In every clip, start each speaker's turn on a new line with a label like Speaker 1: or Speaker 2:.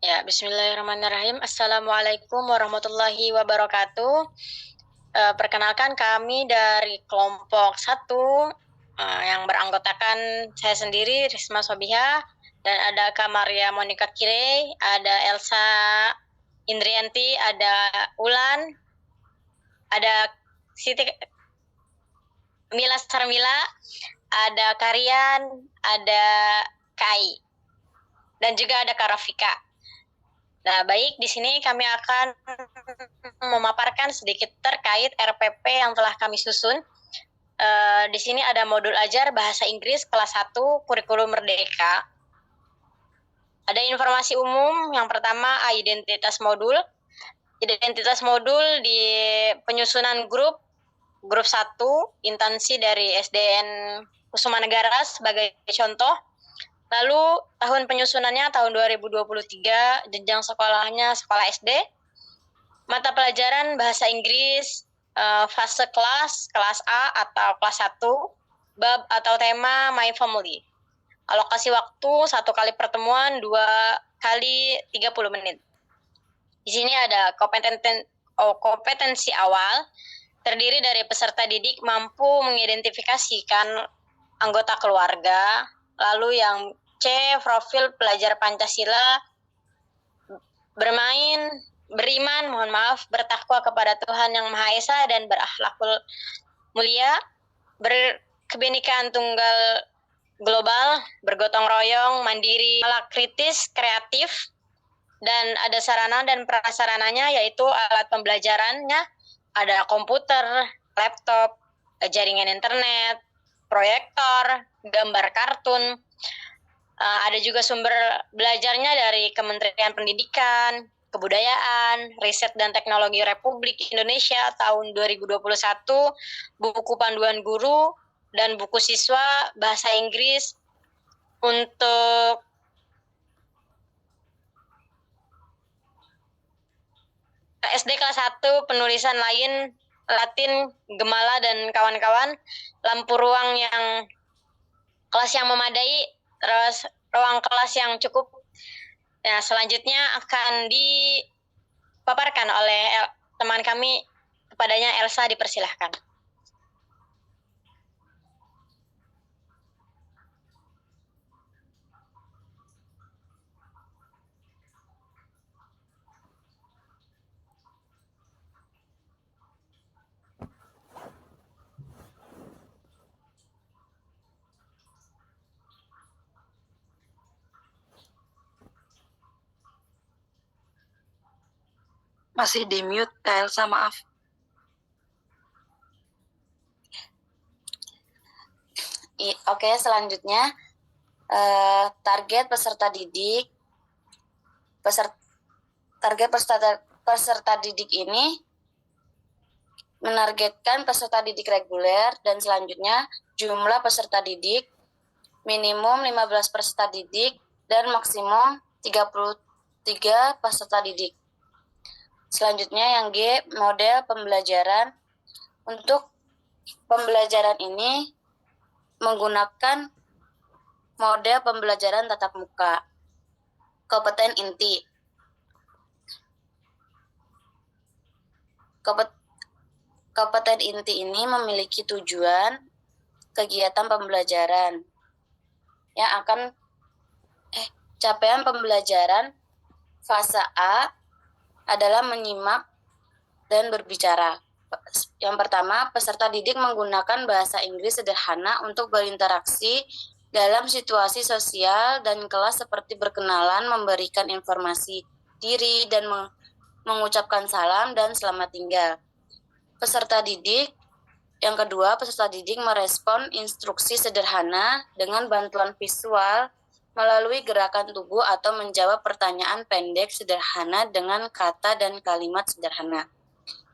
Speaker 1: Ya, bismillahirrahmanirrahim. Assalamualaikum warahmatullahi wabarakatuh. Perkenalkan kami dari kelompok 1 yang beranggotakan saya sendiri, Risma Sobiha, dan ada Kak Maria Monica Kirei, ada Elsa Indrianti, ada Ulan, ada Siti Mila Sarmila, ada Karian, ada Kai, dan juga ada Kak Rafika. Nah, baik, di sini kami akan memaparkan sedikit terkait RPP yang telah kami susun. Di sini ada modul ajar bahasa Inggris kelas 1 kurikulum merdeka. Ada informasi umum, yang pertama identitas modul. Identitas modul di penyusunan grup 1, instansi dari SDN Kusuma Negara sebagai contoh. Lalu tahun penyusunannya tahun 2023, jenjang sekolahnya sekolah SD. Mata pelajaran bahasa Inggris fase kelas A atau kelas 1, bab atau tema My Family. Alokasi waktu 1 kali pertemuan 2 kali 30 menit. Di sini ada kompetensi awal, terdiri dari peserta didik mampu mengidentifikasikan anggota keluarga. Lalu yang C, profil pelajar Pancasila, beriman, bertakwa kepada Tuhan Yang Maha Esa dan berakhlakul mulia, berkebinekaan tunggal global, bergotong royong, mandiri, kritis, kreatif, dan ada sarana dan prasarananya, yaitu alat pembelajarannya, ada komputer, laptop, jaringan internet, proyektor, gambar kartun. Ada juga sumber belajarnya dari Kementerian Pendidikan, Kebudayaan, Riset dan Teknologi Republik Indonesia tahun 2021, buku panduan guru, dan buku siswa bahasa Inggris untuk SD kelas 1, penulisan lain, Latin, Gemala, dan kawan-kawan, lampu ruang yang kelas yang memadai, terus ruang kelas yang cukup. Nah, selanjutnya akan dipaparkan oleh teman kami, kepadanya Elsa, dipersilahkan.
Speaker 2: Masih di mute, Kak Elsa, maaf.
Speaker 3: Oke, selanjutnya target peserta didik. Target peserta didik ini menargetkan peserta didik reguler, dan selanjutnya jumlah peserta didik minimum 15 peserta didik dan maksimum 33 peserta didik. Selanjutnya yang G, model pembelajaran. Untuk pembelajaran ini menggunakan model pembelajaran tatap muka. Kompeten inti. Kompeten inti ini memiliki tujuan kegiatan pembelajaran yang akan capaian pembelajaran fase A adalah menyimak dan berbicara. Yang pertama, peserta didik menggunakan bahasa Inggris sederhana untuk berinteraksi dalam situasi sosial dan kelas, seperti berkenalan, memberikan informasi diri, dan mengucapkan salam dan selamat tinggal. Yang kedua, peserta didik merespon instruksi sederhana dengan bantuan visual melalui gerakan tubuh atau menjawab pertanyaan pendek sederhana dengan kata dan kalimat sederhana.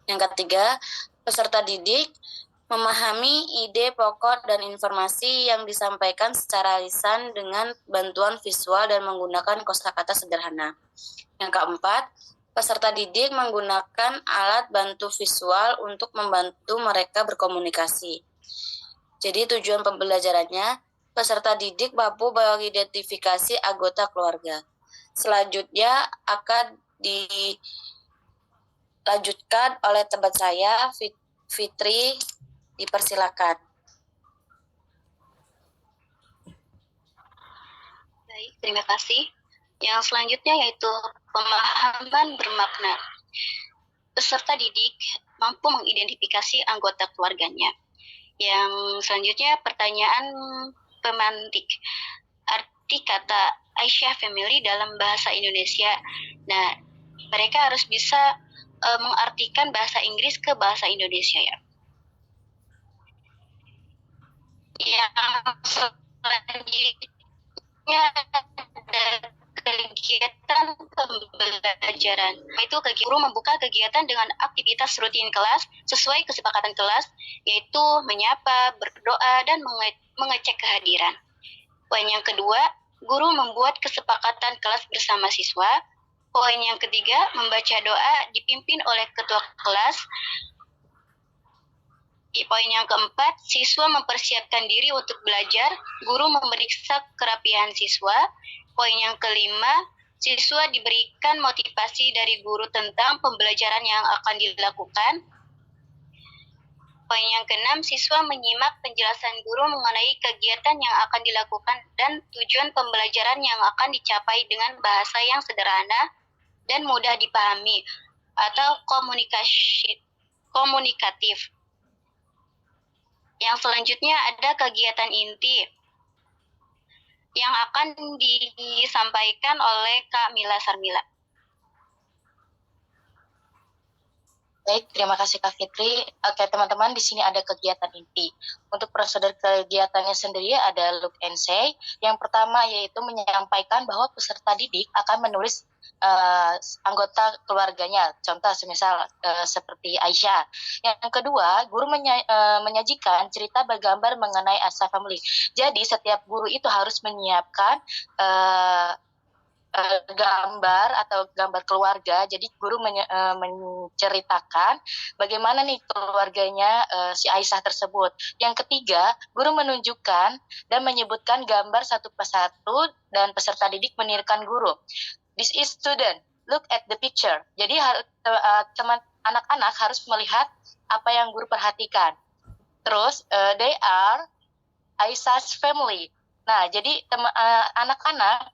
Speaker 3: Yang ketiga, peserta didik memahami ide pokok dan informasi yang disampaikan secara lisan dengan bantuan visual dan menggunakan kosakata sederhana. Yang keempat, peserta didik menggunakan alat bantu visual untuk membantu mereka berkomunikasi. Jadi tujuan pembelajarannya, peserta didik mampu mengidentifikasi anggota keluarga. Selanjutnya akan dilanjutkan oleh teman saya, Fitri, dipersilakan.
Speaker 4: Baik, terima kasih. Yang selanjutnya yaitu pemahaman bermakna. Peserta didik mampu mengidentifikasi anggota keluarganya. Yang selanjutnya pertanyaan pemantik. Arti kata Aisyah Family dalam bahasa Indonesia. Nah, mereka harus bisa mengartikan bahasa Inggris ke bahasa Indonesia ya. Yang selanjutnya ada kegiatan pembelajaran. Itu guru membuka kegiatan dengan aktivitas rutin kelas sesuai kesepakatan kelas, yaitu menyapa, berdoa, dan mengecek kehadiran. Poin yang kedua, guru membuat kesepakatan kelas bersama siswa. Poin yang ketiga, membaca doa dipimpin oleh ketua kelas. Poin yang keempat, siswa mempersiapkan diri untuk belajar, guru memeriksa kerapihan siswa. Poin yang kelima, siswa diberikan motivasi dari guru tentang pembelajaran yang akan dilakukan. Poin yang keenam, siswa menyimak penjelasan guru mengenai kegiatan yang akan dilakukan dan tujuan pembelajaran yang akan dicapai dengan bahasa yang sederhana dan mudah dipahami atau komunikatif. Yang selanjutnya ada kegiatan inti yang akan disampaikan oleh Kak Mila Sarmila.
Speaker 3: Baik, terima kasih Kak Fitri. Oke, teman-teman, di sini ada kegiatan inti. Untuk prosedur kegiatannya sendiri ada look and say. Yang pertama yaitu menyampaikan bahwa peserta didik akan menulis anggota keluarganya. Contoh semisal seperti Aisyah. Yang kedua, guru menyajikan cerita bergambar mengenai Aisyah Family. Jadi setiap guru itu harus menyiapkan gambar atau gambar keluarga. Jadi guru menceritakan bagaimana nih keluarganya si Aisyah tersebut. Yang ketiga, guru menunjukkan dan menyebutkan gambar satu persatu dan peserta didik menirkan guru. This is student, look at the picture. Jadi teman anak-anak harus melihat apa yang guru perhatikan. Terus they are Aisyah's family. Nah, jadi anak-anak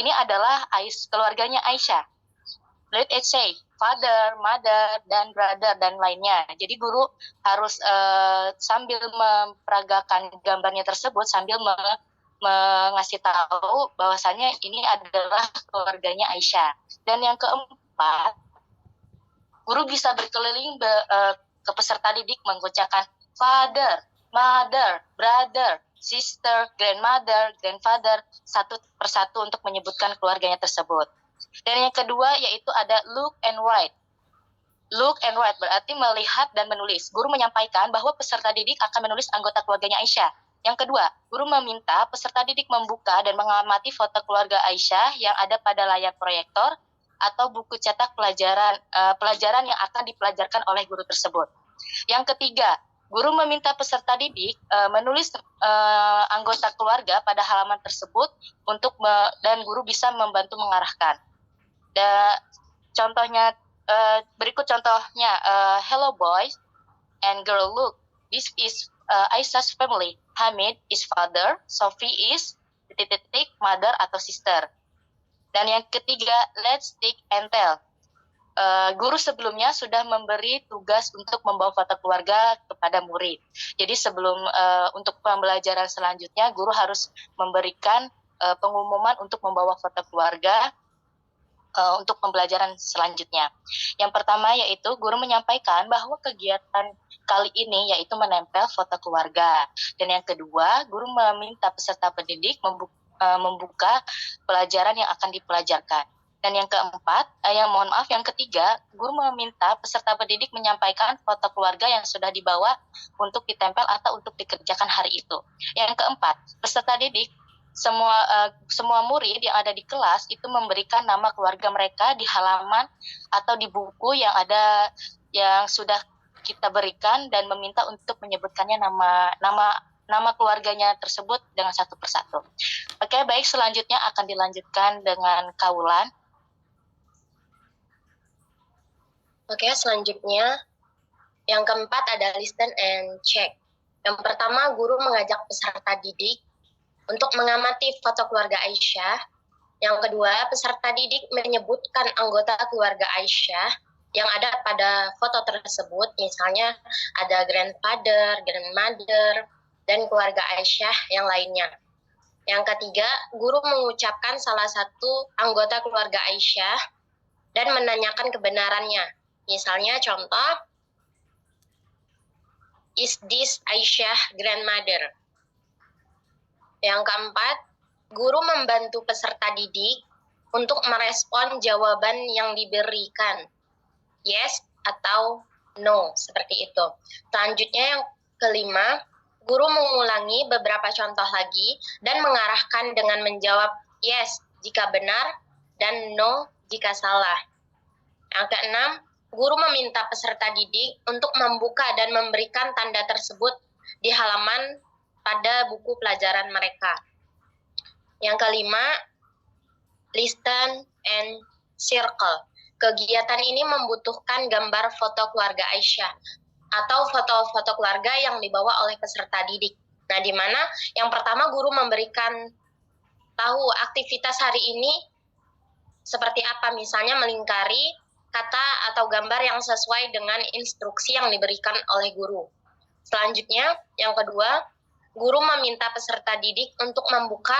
Speaker 3: ini adalah keluarganya Aisyah. Let it say father, mother, dan brother, dan lainnya. Jadi guru harus sambil memperagakan gambarnya tersebut, sambil mengasih tahu bahwasannya ini adalah keluarganya Aisyah. Dan yang keempat, guru bisa berkeliling ke peserta didik mengucapkan father, mother, brother, sister, grandmother, grandfather, satu persatu untuk menyebutkan keluarganya tersebut. Dan yang kedua yaitu ada look and write. Look and write berarti melihat dan menulis. Guru menyampaikan bahwa peserta didik akan menulis anggota keluarganya Aisyah. Yang kedua, guru meminta peserta didik membuka dan mengamati foto keluarga Aisyah yang ada pada layar proyektor atau buku cetak pelajaran yang akan dipelajarkan oleh guru tersebut. Yang ketiga, guru meminta peserta didik menulis anggota keluarga pada halaman tersebut dan guru bisa membantu mengarahkan. Contohnya berikut contohnya, hello boys and girl, look, this is Aisyah's family. Hamid is father, Sophie is mother atau sister. Dan yang ketiga, let's take and tell. Guru sebelumnya sudah memberi tugas untuk membawa foto keluarga kepada murid. Jadi sebelum untuk pembelajaran selanjutnya, guru harus memberikan pengumuman untuk membawa foto keluarga untuk pembelajaran selanjutnya. Yang pertama yaitu guru menyampaikan bahwa kegiatan kali ini yaitu menempel foto keluarga. Dan yang kedua, guru meminta peserta pendidik membuka pelajaran yang akan dipelajarkan. Dan yang keempat, yang ketiga, guru meminta peserta pendidik menyampaikan foto keluarga yang sudah dibawa untuk ditempel atau untuk dikerjakan hari itu. Yang keempat, peserta didik semua murid yang ada di kelas itu memberikan nama keluarga mereka di halaman atau di buku yang sudah kita berikan dan meminta untuk menyebutkannya nama keluarganya tersebut dengan satu persatu. Oke,
Speaker 5: baik, selanjutnya akan dilanjutkan dengan Kaulan.
Speaker 1: Oke, selanjutnya yang keempat ada listen and check. Yang pertama, guru mengajak peserta didik untuk mengamati foto keluarga Aisyah. Yang kedua, peserta didik menyebutkan anggota keluarga Aisyah yang ada pada foto tersebut, misalnya ada grandfather, grandmother, dan keluarga Aisyah yang lainnya. Yang ketiga, guru mengucapkan salah satu anggota keluarga Aisyah dan menanyakan kebenarannya. Misalnya contoh, is this Aisyah grandmother? Yang keempat, guru membantu peserta didik untuk merespon jawaban yang diberikan. Yes atau no, seperti itu. Selanjutnya yang kelima, guru mengulangi beberapa contoh lagi dan mengarahkan dengan menjawab yes jika benar dan no jika salah. Yang keenam, guru meminta peserta didik untuk membuka dan memberikan tanda tersebut di halaman pada buku pelajaran mereka. Yang kelima, listen and circle. Kegiatan ini membutuhkan gambar foto keluarga Aisyah atau foto-foto keluarga yang dibawa oleh peserta didik. Nah, di mana yang pertama guru memberikan tahu aktivitas hari ini seperti apa, misalnya melingkari kata atau gambar yang sesuai dengan instruksi yang diberikan oleh guru. Selanjutnya, yang kedua, guru meminta peserta didik untuk membuka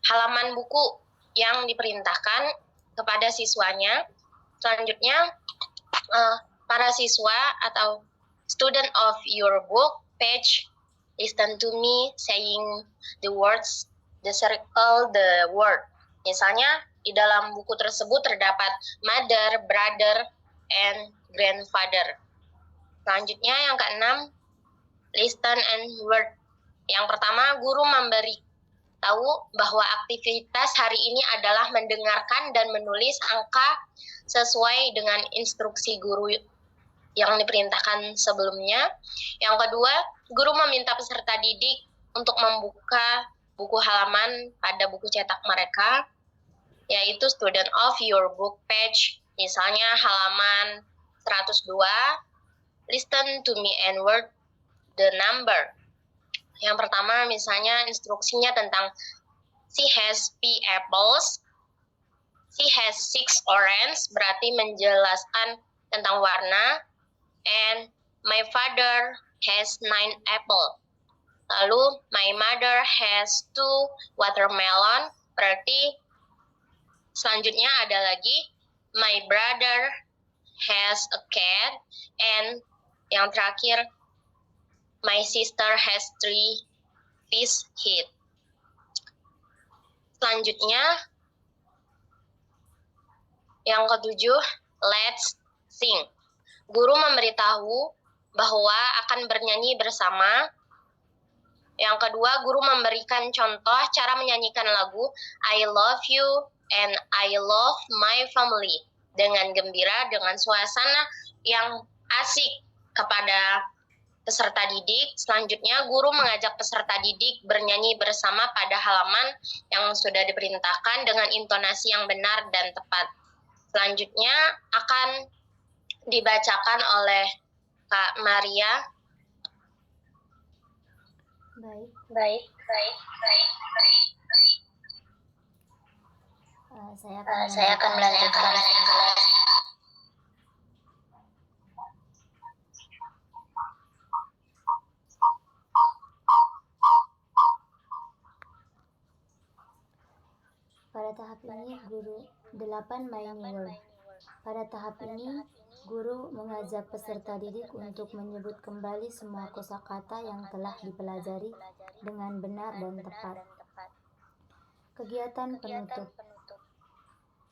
Speaker 1: halaman buku yang diperintahkan kepada siswanya. Selanjutnya, para siswa atau student of your book page, listen to me saying the words, the circle the word. Misalnya, di dalam buku tersebut terdapat mother, brother, and grandfather. Selanjutnya, yang keenam, listen and word. Yang pertama, guru memberi tahu bahwa aktivitas hari ini adalah mendengarkan dan menulis angka sesuai dengan instruksi guru yang diperintahkan sebelumnya. Yang kedua, guru meminta peserta didik untuk membuka buku halaman pada buku cetak mereka, yaitu student of your book page, misalnya halaman 102, listen to me and word the number. Yang pertama misalnya instruksinya tentang she has 3 apples, she has 6 orange, berarti menjelaskan tentang warna, and my father has 9 apple. Lalu my mother has 2 watermelon, berarti selanjutnya ada lagi my brother has a cat, and yang terakhir my sister has 3 fish head. Selanjutnya, yang ketujuh, let's sing. Guru memberitahu bahwa akan bernyanyi bersama. Yang kedua, guru memberikan contoh cara menyanyikan lagu I love you and I love my family dengan gembira, dengan suasana yang asik kepada peserta didik. Selanjutnya, guru mengajak peserta didik bernyanyi bersama pada halaman yang sudah diperintahkan dengan intonasi yang benar dan tepat. Selanjutnya akan dibacakan oleh Kak Maria.
Speaker 6: Baik. Saya akan melanjutkan. Pada tahap ini, Pada tahap ini, guru mengajak peserta didik untuk menyebut kembali semua kosakata yang telah dipelajari dengan benar dan tepat. Kegiatan penutup.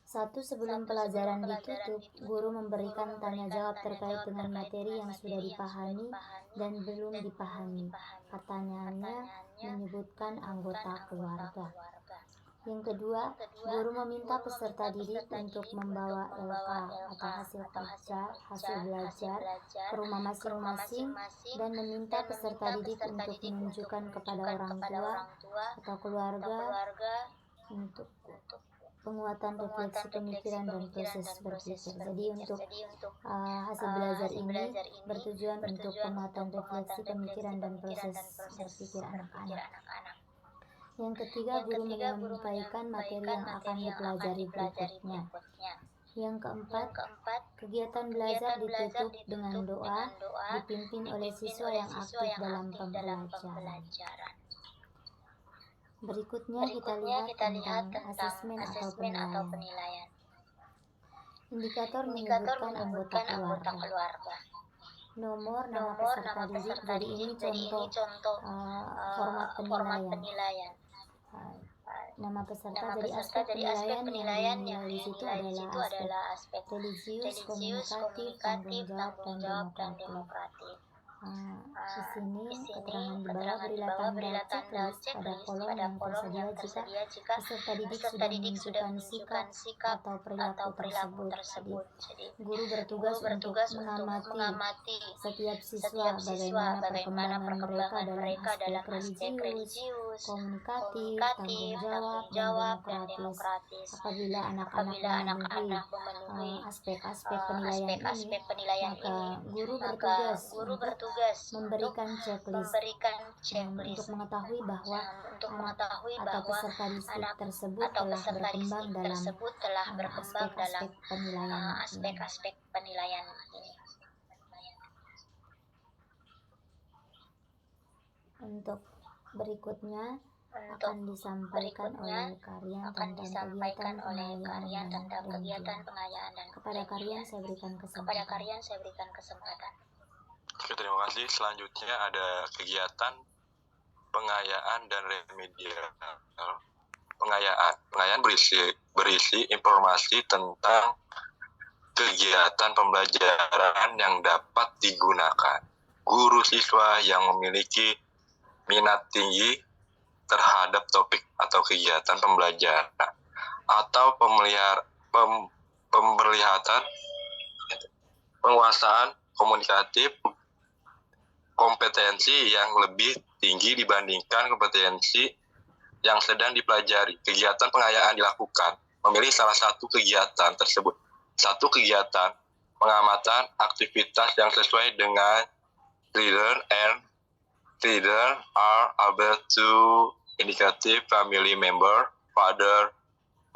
Speaker 6: 1. Sebelum pelajaran ditutup, guru memberikan tanya jawab terkait dengan materi yang sudah dipahami dan belum dipahami. Pertanyaannya menyebutkan anggota keluarga. Yang kedua, guru meminta peserta didik untuk membawa LK atau hasil belajar ke rumah masing-masing dan meminta peserta didik untuk menunjukkan kepada orang tua atau keluarga untuk penguatan refleksi pemikiran dan proses berpikir. Jadi untuk hasil belajar ini bertujuan untuk penguatan refleksi pemikiran dan proses berpikir anak-anak. Yang ketiga, guru menyampaikan materi yang akan dipelajari berikutnya. Yang keempat, kegiatan belajar ditutup dengan doa dipimpin oleh siswa yang aktif dalam pembelajaran. Berikutnya kita lihat tentang asesmen atau penilaian. Indikator menyebutkan anggota keluarga. Nomor, nama peserta didik. Jadi ini contoh format penilaian. Nama peserta, jadi aspek penilaian yang dinilai di situ adalah aspek religius, komunikatif, tanggung jawab, dan demokratif. Di sini keterangan di bawah berilah tanda checklist pada kolom yang tersedia jika peserta didik sudah menunjukkan sikap atau perilaku tersebut. Jadi, guru bertugas untuk mengamati setiap siswa bagaimana perkembangan mereka dalam aspek religius, komunikatif, tanggung jawab, dan demokratis. Apabila anak-anak memenuhi aspek-aspek penilaian ini, maka guru bertugas memberikan checklist untuk mengetahui bahwa anak atau peserta didik tersebut telah berkembang dalam aspek-aspek penilaian ini. Untuk berikutnya akan disampaikan oleh Karyan tentang kegiatan pengayaan dan kepada Karyan saya berikan kesempatan.
Speaker 7: Oke, terima kasih. Selanjutnya ada kegiatan pengayaan dan remedial. Pengayaan berisi informasi tentang kegiatan pembelajaran yang dapat digunakan guru siswa yang memiliki minat tinggi terhadap topik atau kegiatan pembelajaran atau pemberlihatan penguasaan komunikatif kompetensi yang lebih tinggi dibandingkan kompetensi yang sedang dipelajari. Kegiatan pengayaan dilakukan memilih salah satu kegiatan tersebut. Satu kegiatan pengamatan aktivitas yang sesuai dengan leader are able to indicate family member, father,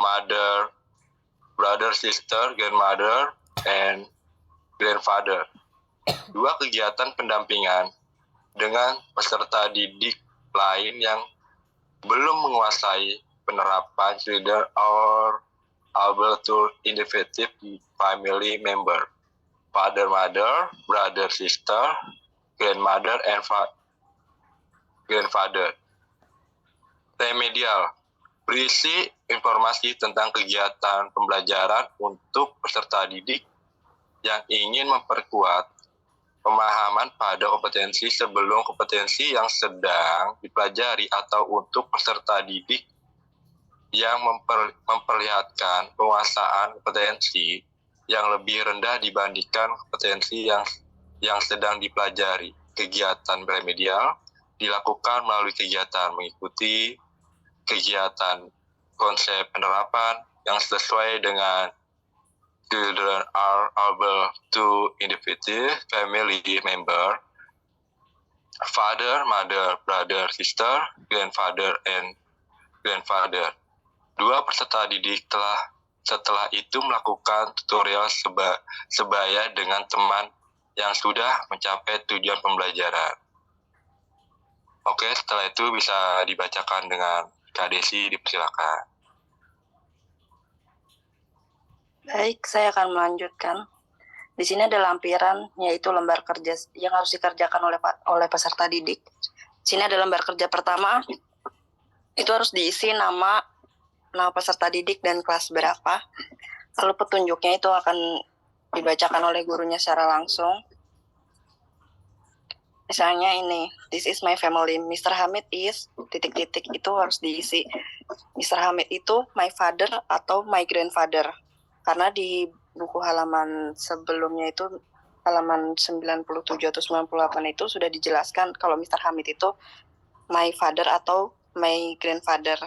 Speaker 7: mother, brother, sister, grandmother, and grandfather. Dua kegiatan pendampingan dengan peserta didik lain yang belum menguasai penerapan leader or able to indicate family member, father, mother, brother, sister, grandmother, and grandfather. Remedial berisi informasi tentang kegiatan pembelajaran untuk peserta didik yang ingin memperkuat pemahaman pada kompetensi sebelum kompetensi yang sedang dipelajari atau untuk peserta didik yang memperlihatkan penguasaan kompetensi yang lebih rendah dibandingkan kompetensi yang sedang dipelajari. Kegiatan remedial dilakukan melalui kegiatan mengikuti kegiatan konsep penerapan yang sesuai dengan children are able to indicate family member, father, mother, brother, sister, grandfather, and grandfather. Dua peserta didik setelah itu melakukan tutorial sebaya dengan teman yang sudah mencapai tujuan pembelajaran. Oke, setelah itu bisa dibacakan dengan Kak Desi, dipersilakan.
Speaker 2: Baik, saya akan melanjutkan. Di sini ada lampiran, yaitu lembar kerja yang harus dikerjakan oleh peserta didik. Di sini ada lembar kerja pertama, itu harus diisi nama peserta didik dan kelas berapa. Lalu petunjuknya itu akan dibacakan oleh gurunya secara langsung. Misalnya ini, this is my family. Mr. Hamid is, titik-titik itu harus diisi. Mr. Hamid itu my father atau my grandfather. Karena di buku halaman sebelumnya itu, halaman 97 atau 98 itu sudah dijelaskan kalau Mr. Hamid itu my father atau my grandfather.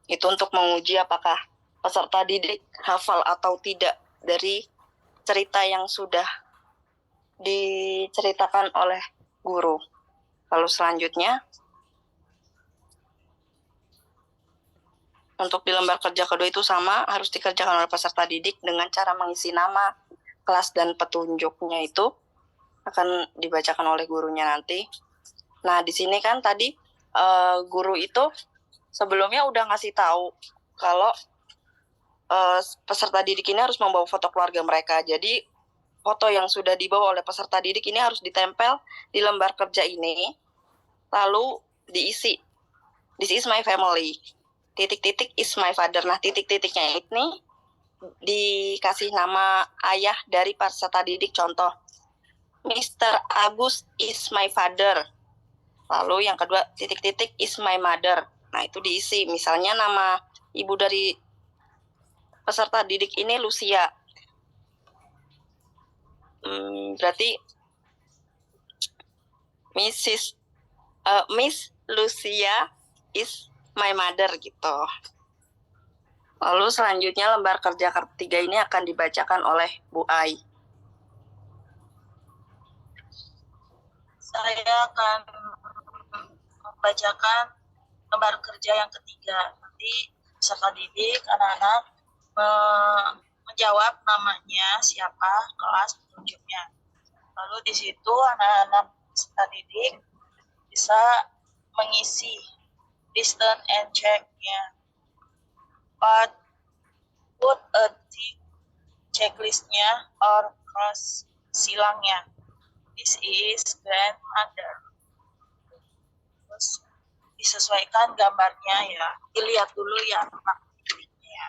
Speaker 2: Itu untuk menguji apakah peserta didik hafal atau tidak dari cerita yang sudah diceritakan oleh guru. Lalu selanjutnya, untuk di lembar kerja kedua itu sama, harus dikerjakan oleh peserta didik dengan cara mengisi nama, kelas, dan petunjuknya itu akan dibacakan oleh gurunya nanti. Nah, di sini kan tadi guru itu sebelumnya udah ngasih tahu kalau peserta didik ini harus membawa foto keluarga mereka. Jadi, foto yang sudah dibawa oleh peserta didik ini harus ditempel di lembar kerja ini, lalu diisi. This is my family. Titik-titik is my father. Nah, titik-titiknya ini dikasih nama ayah dari peserta didik. Contoh, Mr. Agus is my father. Lalu yang kedua, titik-titik is my mother. Nah, itu diisi. Misalnya nama ibu dari peserta didik ini Lucia. Berarti Miss Lucia is my mother gitu. Lalu selanjutnya lembar kerja ketiga ini akan dibacakan oleh Bu Ai.
Speaker 8: Saya akan membacakan lembar kerja yang ketiga. Nanti peserta didik, anak-anak menjawab namanya, siapa, kelas, petunjuknya. Lalu di situ anak-anak peserta didik bisa mengisi listen and check-nya. Put a tick checklist-nya or cross silangnya. This is grandmother. Terus disesuaikan gambarnya ya. Dilihat dulu ya ya.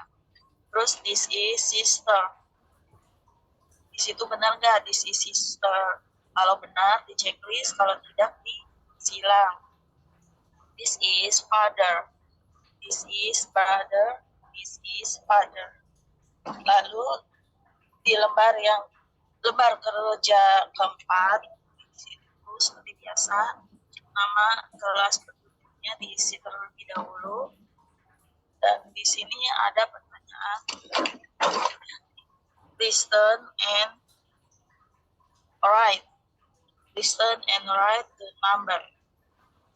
Speaker 8: Terus this is sister. Di situ benar nggak this is sister? Kalau benar di checklist, kalau tidak di silang. This is father. This is brother. This is father. Lalu di lembar kerja keempat, di situ seperti biasa nama kelas petunjuknya diisi terlebih dahulu. Dan di sini ada pertanyaan. Listen and write. Listen and write the number.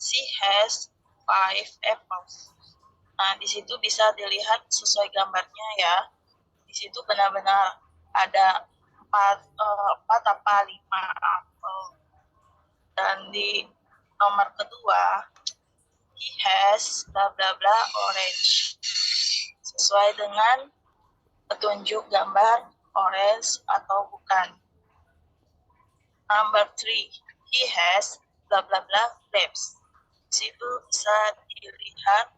Speaker 8: She has 5 apples. Nah, di situ bisa dilihat sesuai gambarnya ya. Di situ benar-benar ada 4 apa 5 apel. Dan di nomor kedua, he has bla bla bla orange. Sesuai dengan petunjuk gambar orange atau bukan. Number 3, he has bla bla bla grapes. Di situ bisa dilihat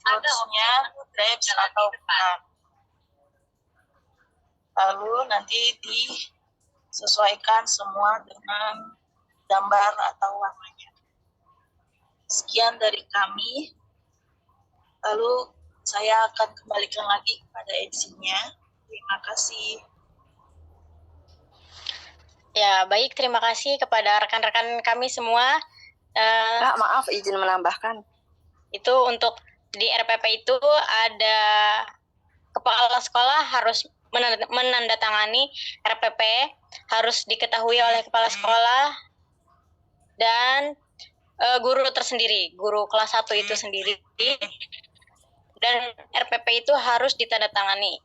Speaker 8: fruitsnya grapes atau bukan. Lalu nanti disesuaikan semua dengan gambar atau warnanya. Sekian dari kami. Lalu saya akan kembalikan lagi kepada Edsinya. Terima kasih.
Speaker 1: Ya, baik. Terima kasih kepada rekan-rekan kami semua.
Speaker 2: Maaf, izin menambahkan.
Speaker 1: Itu untuk di RPP itu ada kepala sekolah harus menandatangani RPP, harus diketahui oleh kepala sekolah dan guru tersendiri, guru kelas 1 itu sendiri. Dan RPP itu harus ditandatangani.